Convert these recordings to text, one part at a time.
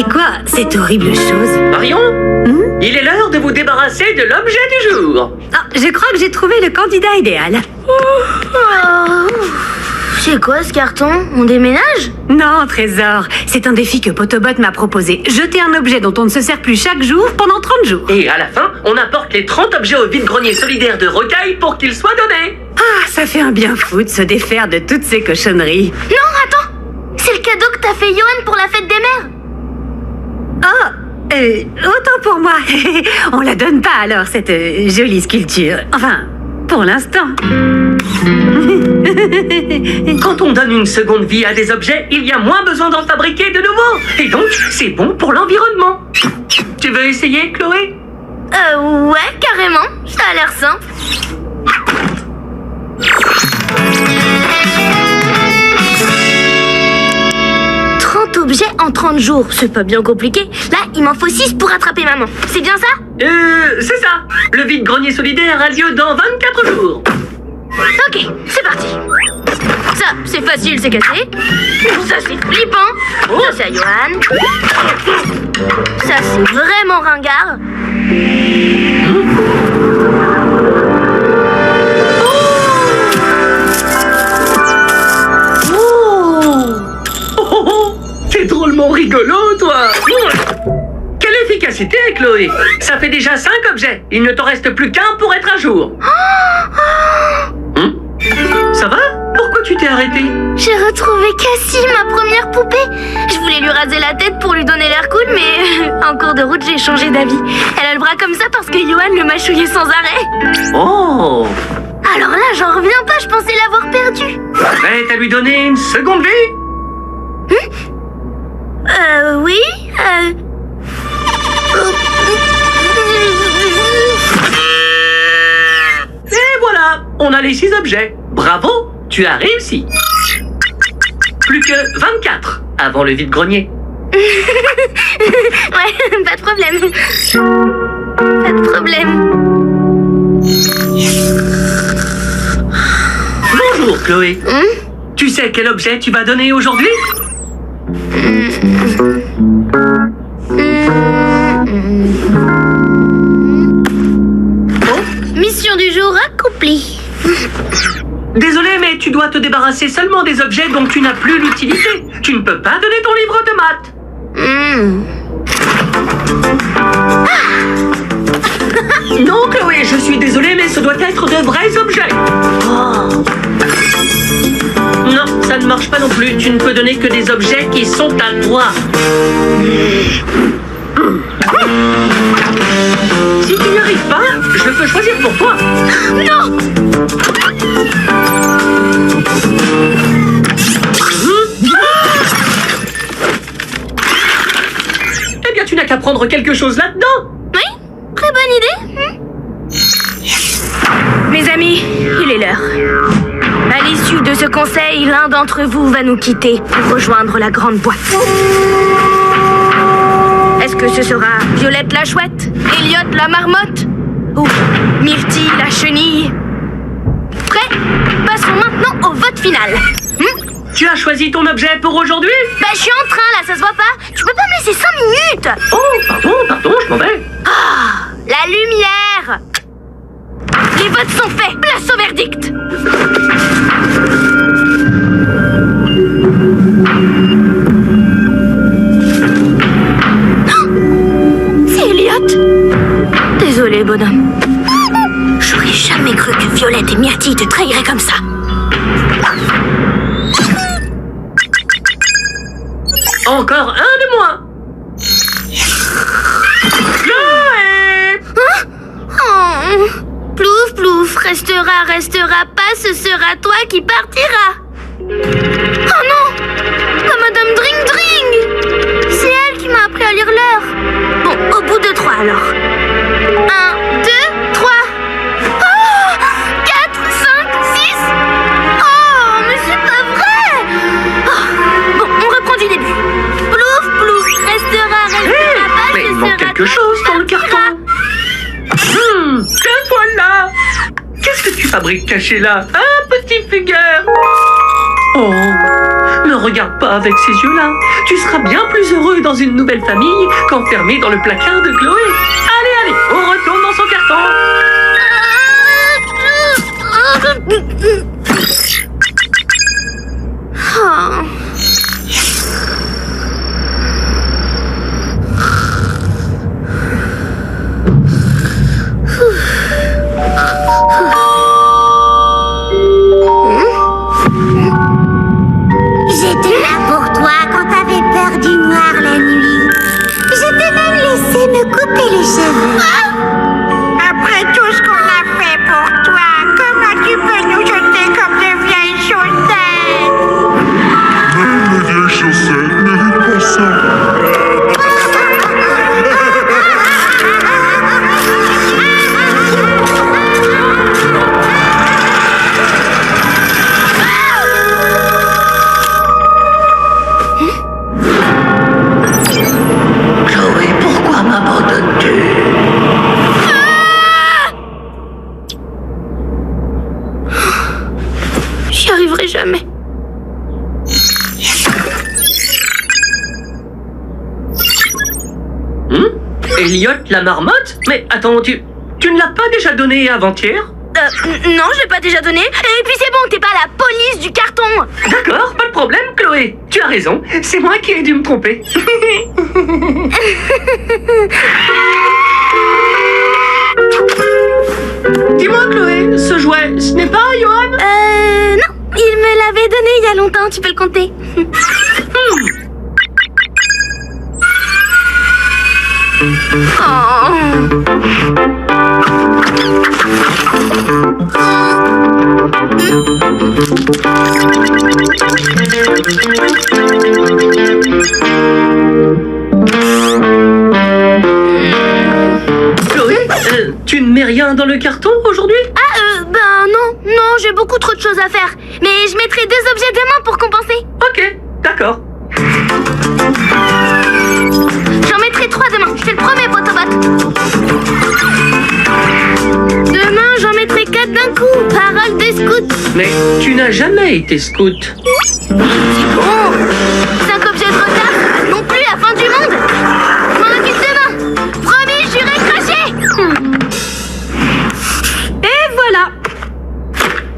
C'est quoi cette horrible chose? Marion, il est l'heure de vous débarrasser de l'objet du jour. Ah, je crois que j'ai trouvé le candidat idéal. C'est quoi ce carton? On déménage? Non, Trésor, c'est un défi que Potobot m'a proposé. Jeter un objet dont on ne se sert plus chaque jour pendant 30 jours. Et à la fin, on apporte les 30 objets au vide-grenier solidaire de Rocaille pour qu'ils soient donnés. Ah, ça fait un bien fou de se défaire de toutes ces cochonneries. Non, attends! C'est le cadeau que t'as fait Johan pour la fête des mères! Oh, autant pour moi. On la donne pas alors, cette jolie sculpture. Enfin, pour l'instant. Quand on donne une seconde vie à des objets, il y a moins besoin d'en fabriquer de nouveaux. Et donc, c'est bon pour l'environnement. Tu veux essayer, Chloé? Ouais, carrément. Ça a l'air simple. Objets en 30 jours, c'est pas bien compliqué. Là, il m'en faut 6 pour attraper maman. C'est bien ça? C'est ça. Le vide-grenier solidaire a lieu dans 24 jours. Ok, c'est parti. Ça, c'est facile, c'est cassé. Ça, c'est flippant. Ça, c'est à Johan. Ça, c'est vraiment ringard. C'est drôlement rigolo, toi. Quelle efficacité, Chloé. Ça fait déjà 5 objets. Il ne t'en reste plus qu'un pour être à jour. Ça va? Pourquoi tu t'es arrêté? J'ai retrouvé Cassie, ma première poupée. Je voulais lui raser la tête pour lui donner l'air cool, mais en cours de route, j'ai changé d'avis. Elle a le bras comme ça parce que Johan le mâchouillait sans arrêt. Oh! Alors là, j'en reviens pas, je pensais l'avoir perdue. Prête à lui donner une seconde vie? Oui, Et voilà, on a les 6 objets. Bravo, tu as réussi. Plus que 24 avant le vide-grenier. Ouais, pas de problème. Pas de problème. Bonjour, Chloé. Tu sais quel objet tu vas donner aujourd'hui? Mission du jour accomplie. Désolé, mais tu dois te débarrasser seulement des objets dont tu n'as plus l'utilité. Tu ne peux pas donner ton livre de maths. Non, Chloé, je suis désolé, mais ce doit être de vrais objets. Non, ça ne marche pas non plus. Tu ne peux donner que des objets qui sont à toi. Si tu n'y arrives pas, je peux choisir pour toi. Non! Eh bien, tu n'as qu'à prendre quelque chose là-dedans. Oui, très bonne idée. Mes amis, il est l'heure. À l'issue de ce conseil, l'un d'entre vous va nous quitter pour rejoindre la grande boîte. Est-ce que ce sera Violette la chouette, Elliot la marmotte ou Myrtille la chenille? Prêt? Passons maintenant au vote final. Tu as choisi ton objet pour aujourd'hui? Bah, je suis en train là, ça se voit pas? Tu peux pas me laisser 5 minutes? Oh, pardon, je m'en vais. La lumière! Les votes sont faits, place au verdict! C'est Elliot! Désolé, bonhomme. J'aurais jamais cru que Violette et Myrtille te trahiraient comme ça. Encore un de moins. Chloé! Plouf, plouf, restera pas, ce sera toi qui partira. Oh non! Pas Madame Dring Dring! C'est elle qui m'a appris à lire l'heure. Bon, au bout de 3 alors. 1, 2, 3. Oh! 4, 5, 6. Oh, mais c'est pas vrai! Oh, bon, on reprend du début. Plouf, plouf, restera pas, Mais ce il manque sera quelque toi chose qui dans le partira. carton. Te voilà! Qu'est-ce que tu fabriques caché là? Un petit fugueur! Oh, ne regarde pas avec ces yeux-là. Tu seras bien plus heureux dans une nouvelle famille qu'enfermé dans le placard de Chloé. Allez, allez, on retourne dans son carton. Oh. J'étais là pour toi quand t'avais peur du noir la nuit. Je t'ai même laissé me couper les cheveux. Après tout ce qu'on a fait pour toi, comment tu peux nous jeter comme de vieilles chaussettes? Même les vieilles chaussettes méritent pas ça. Chloé, pourquoi m'abandonnes-tu? J'y arriverai jamais. Elliot la marmotte? Mais attends, tu ne l'as pas déjà donné avant-hier? Non, je l'ai pas déjà donné. Et puis c'est bon, t'es pas la police du carton. D'accord, pas de problème, Chloé. Tu as raison, c'est moi qui ai dû me tromper. Dis-moi, Chloé, ce jouet, ce n'est pas Johan? Non, il me l'avait donné il y a longtemps, tu peux le compter. Chloé, tu ne mets rien dans le carton aujourd'hui? Ben non, j'ai beaucoup trop de choses à faire. Mais je mettrai 2 objets demain pour compenser. Ok, d'accord. J'en mettrai 3 demain, je te le promets, Potobot. Demain, j'en mettrai 4 d'un coup, parole de scout. Mais tu n'as jamais été scout. Bon, 5 objets de retard, non plus la fin du monde. Je m'en occupe demain. Promis, juré, craché. Et voilà.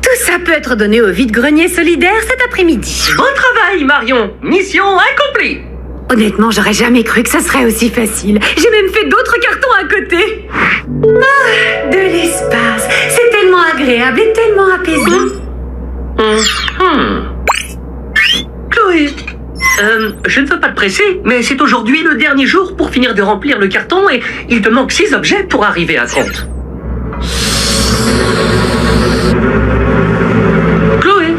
Tout ça peut être donné au vide-grenier solidaire cet après-midi. Bon travail, Marion. Mission accomplie. Honnêtement, j'aurais jamais cru que ça serait aussi facile. J'ai même fait d'autres cartons à côté. Ah, de l'espace. C'est tellement agréable et tellement apaisant. Chloé, je ne veux pas te presser, mais c'est aujourd'hui le dernier jour pour finir de remplir le carton et il te manque 6 objets pour arriver à 30. Chloé,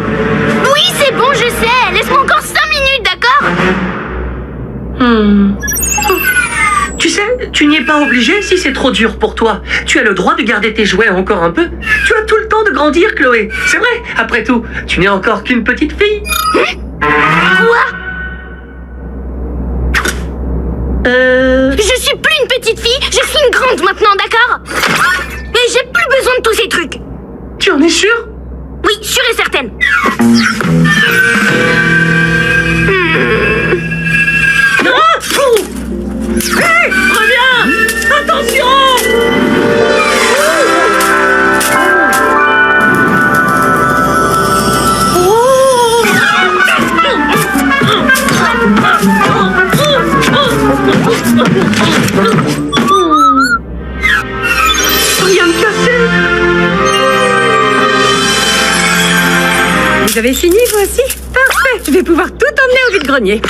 Oui, c'est bon, je sais. Laisse-moi encore 5 minutes, d'accord? tu sais, tu n'y es pas obligé si c'est trop dur pour toi. Tu as le droit de garder tes jouets encore un peu. Tu as tout le temps de grandir, Chloé. C'est vrai, après tout, tu n'es encore qu'une petite fille. Quoi? Je suis plus une petite fille, je suis une grande maintenant, d'accord? Et j'ai plus besoin de tous ces trucs. Tu en es sûre? Oui, sûre et certaine. Hé, reviens! Attention! Rien de cassé! Vous avez fini, vous aussi? Parfait. Je vais pouvoir tout emmener au vide-grenier.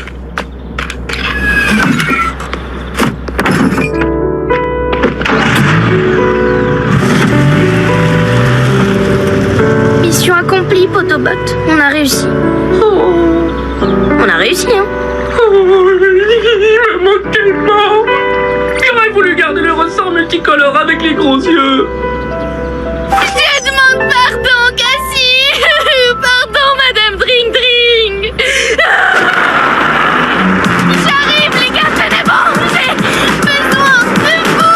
Mission accomplie, Potobot. On a réussi. On a réussi, hein? Il me manque tellement! J'aurais voulu garder le ressort multicolore avec les gros yeux! Je demande pardon, Cassie. Pardon, Madame Dring Dring. J'arrive, les gars, tenez bon. J'ai besoin de vous.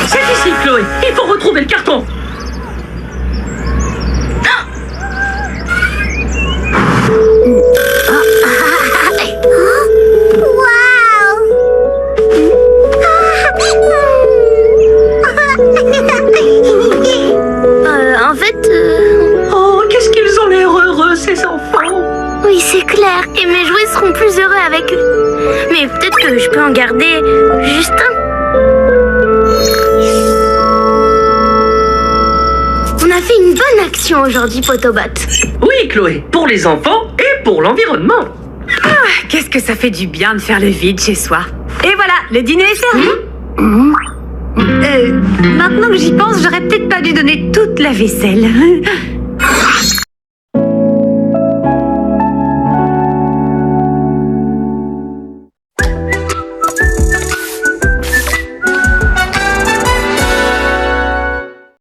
C'est ici, Chloé! Il faut retrouver le carton! mais peut-être que je peux en garder juste un. On a fait une bonne action aujourd'hui, Potobot. Oui, Chloé, pour les enfants et pour l'environnement. Qu'est-ce que ça fait du bien de faire le vide chez soi. Et voilà, le dîner est servi. Maintenant que j'y pense, j'aurais peut-être pas dû donner toute la vaisselle.